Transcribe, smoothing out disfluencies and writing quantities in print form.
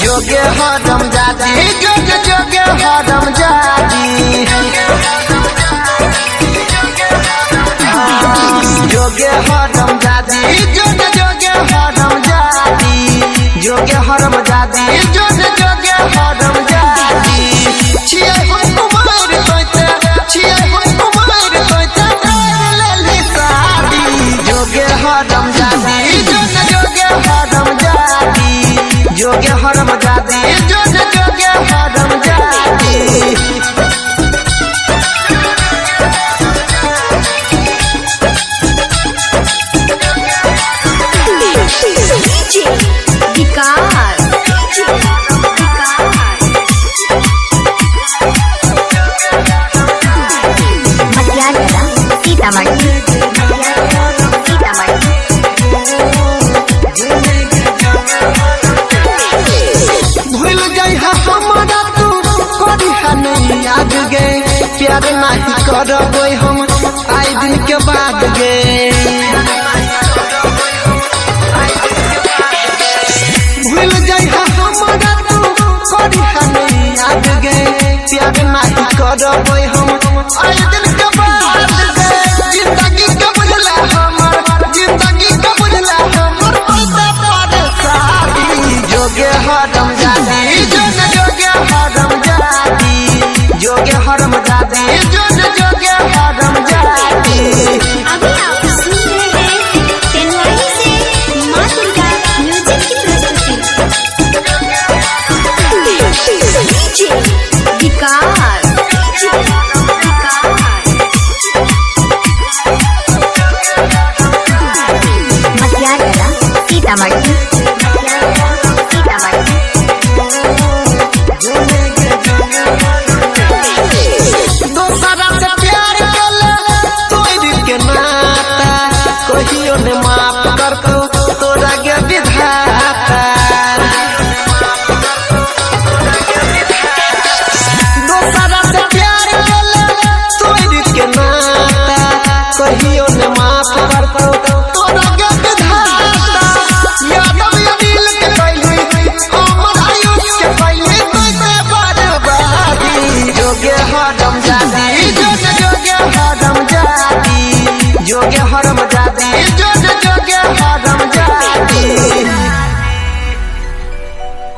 जोगे हरम जादी जोगे हरम जादी जोगे हरम जादी जोगे हरम जादी जोगे हरम जादी जोगे हरम जादी छिए हम कुमार तोते छिए हम कुमार तोते ले शादी जोगे हरम जादी जोगे हरम जादी जोगे हरम जादी जोगे हरम जादी भूल जाई हमारा तू कभी नहीं याद गे प्यार नहीं करबो हम आई दिन के बाद गे भूल जाई हमारा तू कभी नहीं याद गे प्यार नहीं करबो हम आई दिन के बाद गे जिंदगी का बुझला हमर जिंदगी का बुझला हमर जोगे हरम जादी जोगे हरम जादी जोगे हरम जादी जोगे हरम जादी। अभी आप सुन रहे हैं तेनवाई से माँ दुर्गा म्यूजिक की प्रस्तुति विकास मतियारा सीतामढ़ी माफ कर तोरा के विधाता दोसरा से प्यार तोड़ के नाता कहियो ने माफ कर तोरा के विधाता यादव दिल के पहले हमर आयुष के पहले तोते बर्बादी जोगे हरम जादी